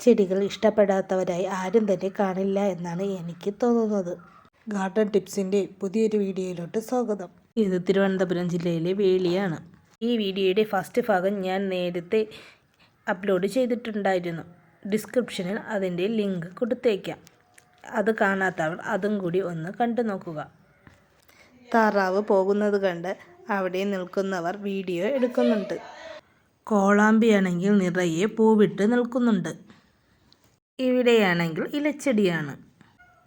ചെടികൾ ഇഷ്ടപ്പെടാത്തവരായി ആരും തന്നെ കാണില്ല എന്നാണ് എനിക്ക് തോന്നുന്നത്. ഗാർഡൻ ടിപ്സിൻ്റെ പുതിയൊരു വീഡിയോയിലോട്ട് സ്വാഗതം. ഇത് തിരുവനന്തപുരം ജില്ലയിലെ വേളിയാണ്. ഈ വീഡിയോയുടെ ഫസ്റ്റ് ഭാഗം ഞാൻ നേരത്തെ അപ്ലോഡ് ചെയ്തിട്ടുണ്ടായിരുന്നു. ഡിസ്ക്രിപ്ഷനിൽ അതിൻ്റെ ലിങ്ക് കൊടുത്തേക്കാം. അത് കാണാത്തവർ അതും കൂടി ഒന്ന് കണ്ടു നോക്കുക. താറാവ് പോകുന്നത് കണ്ട് അവിടെ നിൽക്കുന്നവർ വീഡിയോ എടുക്കുന്നുണ്ട്. കോളാമ്പിയാണെങ്കിൽ നിറയെ പൂവിട്ട് നിൽക്കുന്നുണ്ട്. ഇവിടെയാണെങ്കിൽ ഇലച്ചെടിയാണ്.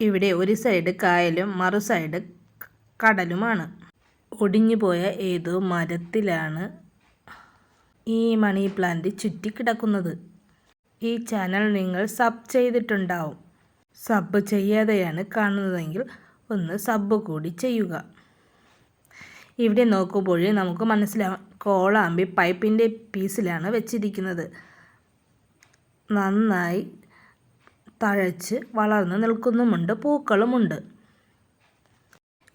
ഇവിടെ ഒരു സൈഡ് കായലും മറു സൈഡ് കടലുമാണ്. ഒടിഞ്ഞുപോയ ഏതോ മരത്തിലാണ് ഈ മണി പ്ലാന്റ് ചുറ്റിക്കിടക്കുന്നത്. ഈ ചാനൽ നിങ്ങൾ സബ് ചെയ്തിട്ടുണ്ടാവും. സബ് ചെയ്യാതെയാണ് കാണുന്നതെങ്കിൽ ഒന്ന് സബ് കൂടി ചെയ്യുക. ഇവിടെ നോക്കുമ്പോഴേ നമുക്ക് മനസ്സിലാവും, കോളാമ്പി പൈപ്പിൻ്റെ പീസിലാണ് വെച്ചിരിക്കുന്നത്. നന്നായി തഴച്ച് വളർന്ന് നിൽക്കുന്നുമുണ്ട്, പൂക്കളുമുണ്ട്.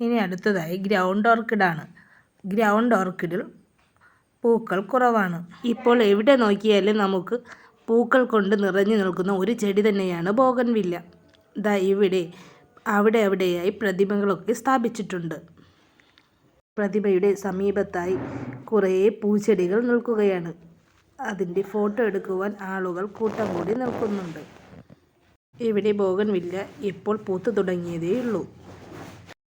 ഇനി അടുത്തതായി ഗ്രൗണ്ട് ഓർക്കിഡാണ്. ഗ്രൗണ്ട് ഓർക്കിഡിൽ പൂക്കൾ കുറവാണ്. ഇപ്പോൾ എവിടെ നോക്കിയാലും നമുക്ക് പൂക്കൾ കൊണ്ട് നിറഞ്ഞു നിൽക്കുന്ന ഒരു ചെടി തന്നെയാണ് ബോഗൺവില്ല. ദാ ഇവിടെ അവിടെയായി പ്രതിമകളൊക്കെ സ്ഥാപിച്ചിട്ടുണ്ട്. പ്രതിമയുടെ സമീപത്തായി കുറേ പൂച്ചെടികൾ നിൽക്കുകയാണ്. അതിൻ്റെ ഫോട്ടോ എടുക്കുവാൻ ആളുകൾ കൂട്ടം കൂടി നിൽക്കുന്നുണ്ട്. ഇവിടെ ബോഗൺവില്ല ഇപ്പോൾ പൂത്തു തുടങ്ങിയതേയുള്ളൂ.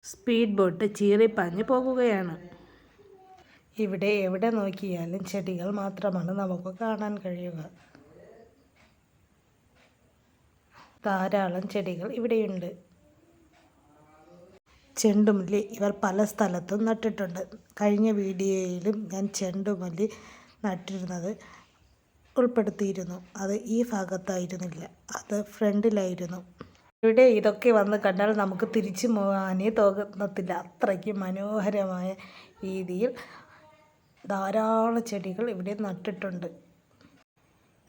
സ്പീഡ് ബോട്ട് ചീറിപ്പാഞ്ഞ് പോകുകയാണ്. ഇവിടെ എവിടെ നോക്കിയാലും ചെടികൾ മാത്രമാണ് നമുക്ക് കാണാൻ കഴിയുക. ധാരാളം ചെടികൾ ഇവിടെയുണ്ട്. ചെണ്ടുമല്ലി ഇവർ പല സ്ഥലത്തും നട്ടിട്ടുണ്ട്. കഴിഞ്ഞ വീഡിയോയിലും ഞാൻ ചെണ്ടുമല്ലി നട്ടിരുന്നത് ഉൾപ്പെടുത്തിയിരുന്നു. അത് ഈ ഭാഗത്തായിരുന്നില്ല, അത് ഫ്രണ്ടിലായിരുന്നു. ഇവിടെ ഇതൊക്കെ വന്ന് കണ്ടാൽ നമുക്ക് തിരിച്ചു പോകാനേ തോന്നത്തില്ല. അത്രയ്ക്ക് മനോഹരമായ രീതിയിൽ ധാരാളം ചെടികൾ ഇവിടെ നട്ടിട്ടുണ്ട്.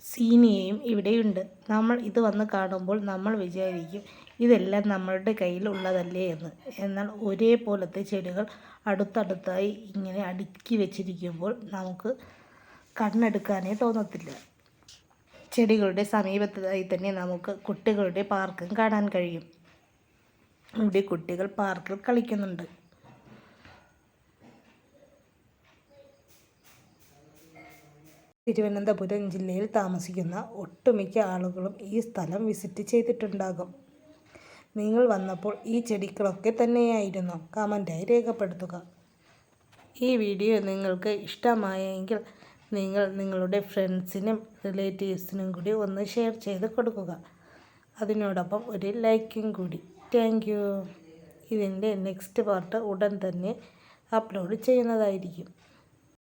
സീനിയയും ഇവിടെയുണ്ട്. നമ്മൾ ഇത് വന്ന് കാണുമ്പോൾ നമ്മൾ വിചാരിക്കും ഇതെല്ലാം നമ്മളുടെ കയ്യിൽ ഉള്ളതല്ലേ എന്ന്. എന്നാൽ ഒരേപോലത്തെ ചെടികൾ അടുത്തടുത്തായി ഇങ്ങനെ അടുക്കി വെച്ചിരിക്കുമ്പോൾ നമുക്ക് കണ്ണെടുക്കാനേ തോന്നത്തില്ല. ചെടികളുടെ സമീപത്തായി തന്നെ നമുക്ക് കുട്ടികളുടെ പാർക്കും കാണാൻ കഴിയും. ഇവിടെ കുട്ടികൾ പാർക്കിൽ കളിക്കുന്നുണ്ട്. തിരുവനന്തപുരം ജില്ലയിൽ താമസിക്കുന്ന ഒട്ടുമിക്ക ആളുകളും ഈ സ്ഥലം വിസിറ്റ് ചെയ്തിട്ടുണ്ടാകും. നിങ്ങൾ വന്നപ്പോൾ ഈ ചെടികളൊക്കെ തന്നെയായിരുന്നു? കമൻറ്റായി രേഖപ്പെടുത്തുക. ഈ വീഡിയോ നിങ്ങൾക്ക് ഇഷ്ടമായെങ്കിൽ നിങ്ങൾ നിങ്ങളുടെ ഫ്രണ്ട്സിനും റിലേറ്റീവ്സിനും കൂടി ഒന്ന് ഷെയർ ചെയ്ത് കൊടുക്കുക. അതിനോടൊപ്പം ഒരു ലൈക്കും കൂടി. Thank you. ഇതിൻ്റെ നെക്സ്റ്റ് പാർട്ട് ഉടൻ തന്നെ അപ്ലോഡ് ചെയ്യുന്നതായിരിക്കും.